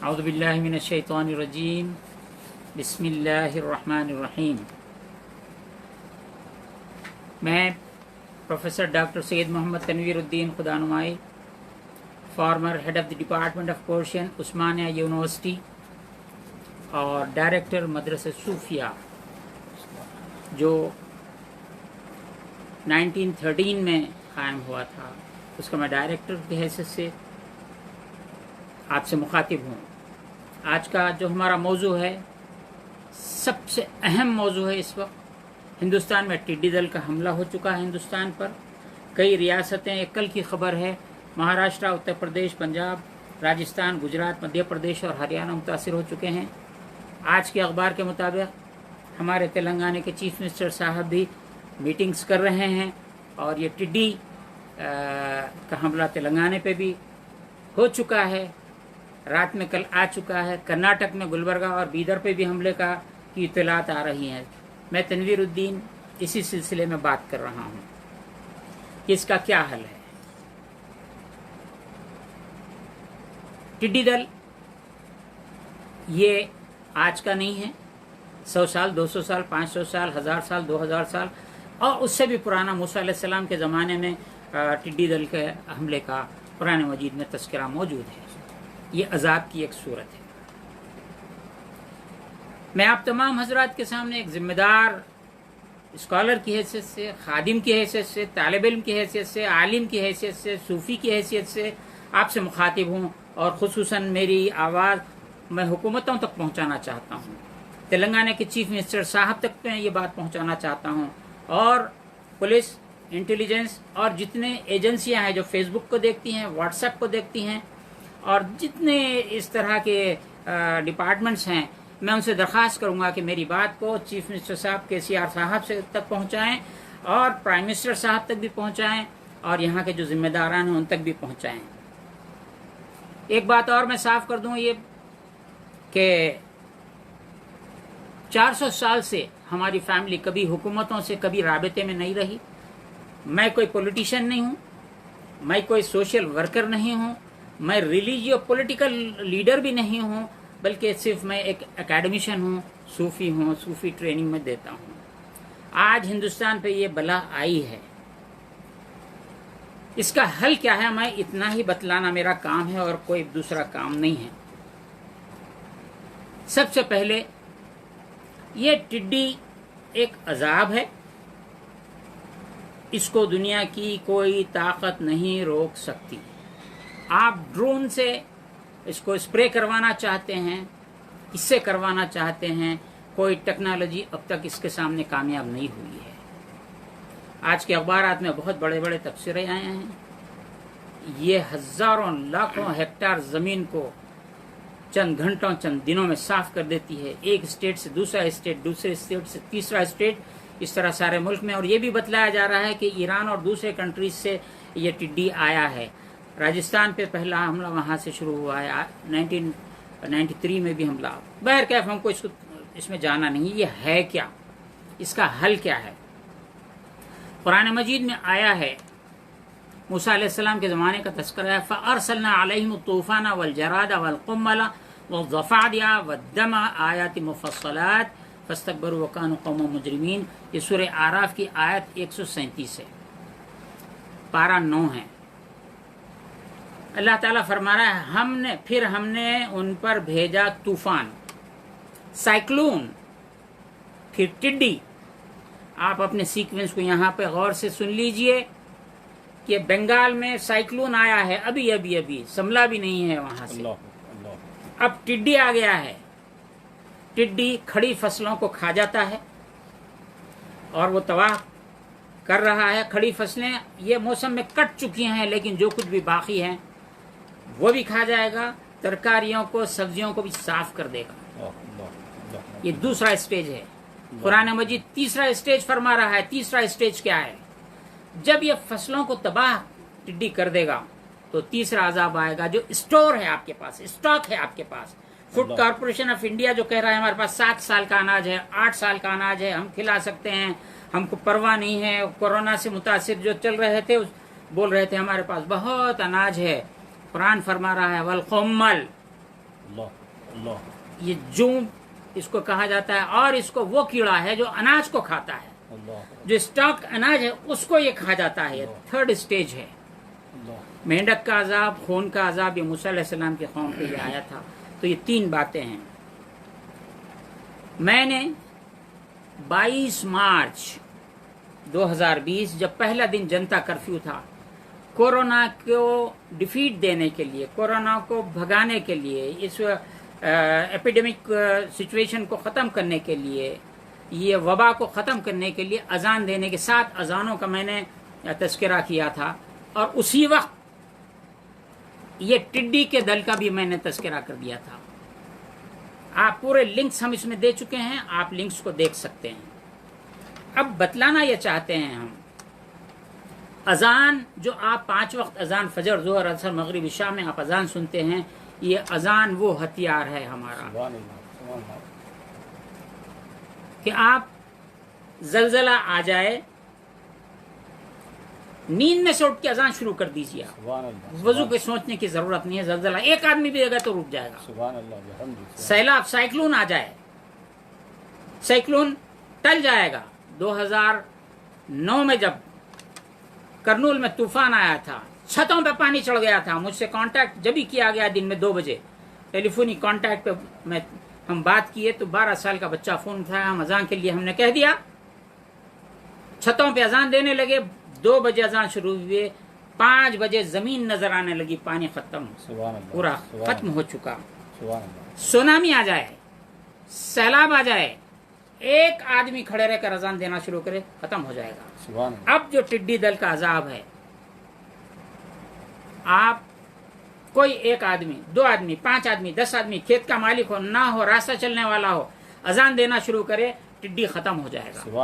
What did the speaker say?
अऊज़ु बिल्लाहि मिनश शैतानिर रजीम बिस्मिल्लाहिर रहमानिर रहीम। मैं professor doctor Syed Mohammad Tanveeruddin Khudanumai, former head of the department of Persian Osmania university और डायरेक्टर मदरसा सूफिया, जो 1913 में कायम हुआ था, उसका मैं डायरेक्टर की हैसियत से आपसे मुखातिब हूँ। आज का जो हमारा मौजू है, सबसे अहम मौजू है। इस वक्त हिंदुस्तान में टिड्डी दल का हमला हो चुका है हिंदुस्तान पर। कई रियासतें, एक कल की खबर है, महाराष्ट्र, उत्तर प्रदेश, पंजाब, राजस्थान, गुजरात, मध्य प्रदेश और हरियाणा मुतासिर हो चुके हैं। आज के अखबार के मुताबिक हमारे तेलंगाना के चीफ मिनिस्टर साहब भी मीटिंग्स कर रहे हैं और ये टिड्डी का हमला तेलंगाना पे भी हो चुका है। रात में कल आ चुका है। कर्नाटक में गुलबर्गा और बीदर पे भी हमले की इत्तलात आ रही हैं। मैं तनवीरुद्दीन इसी सिलसिले में बात कर रहा हूँ कि इसका क्या हल है। टिड्डी दल ये आज का नहीं है। 100 साल, 200 साल, 500 साल, 1000 साल, 2000 साल और उससे भी पुराना मूसा अलैहिस्सलाम के ज़माने में टिड्डी दल के हमले का कुरान मजीद में तज़किरा मौजूद है। ये अजाब की एक सूरत है। मैं आप तमाम हजरात के सामने एक जिम्मेदार स्कॉलर की हैसियत से, खादिम की हैसियत से, तालिब इल्म की हैसियत से, आलिम की हैसियत से, सूफ़ी की हैसियत से आपसे मुखातिब हूँ और ख़ुसूसन मेरी आवाज़ मैं हुकूमतों तक पहुँचाना चाहता हूँ। तेलंगाना के चीफ मिनिस्टर साहब तक मैं ये बात पहुँचाना चाहता हूँ और पुलिस, इंटेलिजेंस और जितने एजेंसियाँ हैं जो फेसबुक को देखती हैं, व्हाट्सएप को देखती हैं और जितने इस तरह के डिपार्टमेंट्स हैं, मैं उनसे दरख्वास्त करूंगा कि मेरी बात को चीफ मिनिस्टर साहब KCR साहब से तक पहुंचाएं और प्राइम मिनिस्टर साहब तक भी पहुंचाएं और यहाँ के जो जिम्मेदारान हैं उन तक भी पहुंचाएं। एक बात और मैं साफ कर दूं, ये कि 400 साल से हमारी फैमिली कभी हुकूमतों से कभी राबते में नहीं रही। मैं कोई पॉलिटिशियन नहीं हूँ, मैं कोई सोशल वर्कर नहीं हूँ, मैं रिलीजियो पॉलिटिकल लीडर भी नहीं हूँ, बल्कि सिर्फ मैं एक एकेडमिशियन हूँ, सूफी ट्रेनिंग में देता हूँ। आज हिंदुस्तान पे ये बला आई है, इसका हल क्या है मैं इतना ही बतलाना मेरा काम है और कोई दूसरा काम नहीं है। सबसे पहले ये टिड्डी एक अजाब है, इसको दुनिया की कोई ताकत नहीं रोक सकती। आप ड्रोन से इसको स्प्रे करवाना चाहते हैं, इससे करवाना चाहते हैं, कोई टेक्नोलॉजी अब तक इसके सामने कामयाब नहीं हुई है। आज के अखबारात में बहुत बड़े बड़े तबसरे आए हैं। ये हजारों लाखों हेक्टेयर जमीन को चंद घंटों, चंद दिनों में साफ कर देती है। एक स्टेट से दूसरा स्टेट, दूसरे स्टेट से तीसरा स्टेट, इस तरह सारे मुल्क में। और ये भी बतलाया जा रहा है कि ईरान और दूसरे कंट्रीज से ये टिड्डी आया है। राजस्थान पे पहला हमला वहां से शुरू हुआ है, 1993 में भी हमला। बहर कैफ हमको इसमें जाना नहीं। ये है क्या, इसका हल क्या है? कुरान मजीद में आया है, मूसा अलैहिस्सलाम के ज़माने का तज़किरा है, फ़अरसलना अलैहिम तूफ़ाना वल जरादा वल क़ुम्मला वज़्ज़फ़ादिया वद्दम आयाति मुफ़स्सलात फ़स्तकबरू व कानू क़ौमन मुजरिमीन। ये सूरह आराफ की आयत 137 है, पारा 9 है। अल्लाह ताला फरमा रहा है, हमने उन पर भेजा तूफान, साइक्लोन, फिर टिड्डी। आप अपने सीक्वेंस को यहाँ पे गौर से सुन लीजिए कि बंगाल में साइक्लोन आया है, अभी संभला भी नहीं है वहां से। अब टिड्डी आ गया है। टिड्डी खड़ी फसलों को खा जाता है और वो तबाह कर रहा है। खड़ी फसलें ये मौसम में कट चुकी हैं, लेकिन जो कुछ भी बाकी हैं वो भी खा जाएगा। तरकारियों को, सब्जियों को भी साफ कर देगा। ये दूसरा स्टेज है। कुरान मजीद तीसरा स्टेज फरमा रहा है। तीसरा स्टेज क्या है? जब ये फसलों को तबाह टिड्डी कर देगा तो तीसरा अजाब आएगा, जो स्टोर है आपके पास, स्टॉक है आपके पास। फूड कॉर्पोरेशन ऑफ इंडिया जो कह रहा है हमारे पास 7 साल का अनाज है, 8 साल का अनाज है, हम खिला सकते हैं, हमको परवाह नहीं है। कोरोना से मुतासिर जो चल रहे थे बोल रहे थे हमारे पास बहुत अनाज है। कुरान फरमा रहा है वल क़ुम्मल, اللہ اللہ یہ جون اس کو کہا جاتا ہے، اور اس کو وہ کیڑا ہے جو اناج کو کھاتا ہے، اللہ جو اسٹاک اناج ہے اس کو یہ کھا جاتا ہے، تھرڈ اسٹیج ہے۔ اللہ مینڈک کا عذاب، خون کا عذاب، یہ موسیٰ علیہ السلام کی قوم پہ یہ آیا تھا۔ تو یہ تین باتیں ہیں۔ میں نے 22 مارچ 2020 جب پہلا دن جنتا کرفیو تھا، کورونا کو ڈیفیٹ دینے کے لیے، کورونا کو بھگانے کے لیے، اس ایپیڈیمک سچویشن کو ختم کرنے کے لیے، یہ وبا کو ختم کرنے کے لیے اذان دینے کے 7 اذانوں کا میں نے تذکرہ کیا تھا، اور اسی وقت یہ ٹڈی کے دل کا بھی میں نے تذکرہ کر دیا تھا۔ آپ پورے لنکس ہم اس میں دے چکے ہیں، آپ لنکس کو دیکھ سکتے ہیں۔ اب بتلانا یہ چاہتے ہیں ہم، اذان جو آپ 5 وقت اذان فجر، ظہر، عصر، مغرب، عشاء میں آپ اذان سنتے ہیں، یہ اذان وہ ہتھیار ہے ہمارا سبحان اللہ سبحان اللہ کہ آپ زلزلہ آ جائے، نیند میں سے اٹھ کے اذان شروع کر دیجیے۔ آپ سبحان اللہ وضو پہ سوچنے کی ضرورت نہیں ہے، زلزلہ ایک آدمی بھی اگر تو رک جائے گا۔ سبحان اللہ بحمدہ سیلاب، سائیکلون آ جائے، سائیکلون ٹل جائے گا۔ 2009 میں جب کرنول میں طوفان آیا تھا، چھتوں پہ پانی چڑھ گیا تھا، مجھ سے کانٹیکٹ جب ہی کیا گیا دن میں 2 بجے، ٹیلی فونی کانٹیکٹ پہ ہم بات کیے تو 12 سال کا بچہ فون اٹھایا، ہم اذان کے لیے ہم نے کہہ دیا، چھتوں پہ اذان دینے لگے، 2 بجے اذان شروع ہوئے، 5 بجے زمین نظر آنے لگی، پانی ختم، سبحان اللہ پورا سبحان ختم ہو چکا۔ سبحان اللہ سونامی آ جائے، سیلاب آ جائے، ایک آدمی کھڑے رہ کر اذان دینا شروع کرے، ختم ہو جائے گا۔ سبحان اللہ اب جو ٹڈی دل کا عذاب ہے، آپ کوئی ایک آدمی، 2 آدمی، 5 آدمی، 10 آدمی، کھیت کا مالک ہو نہ ہو، راستہ چلنے والا ہو، اذان دینا شروع کرے، ٹڈی ختم ہو جائے گا۔ سبحان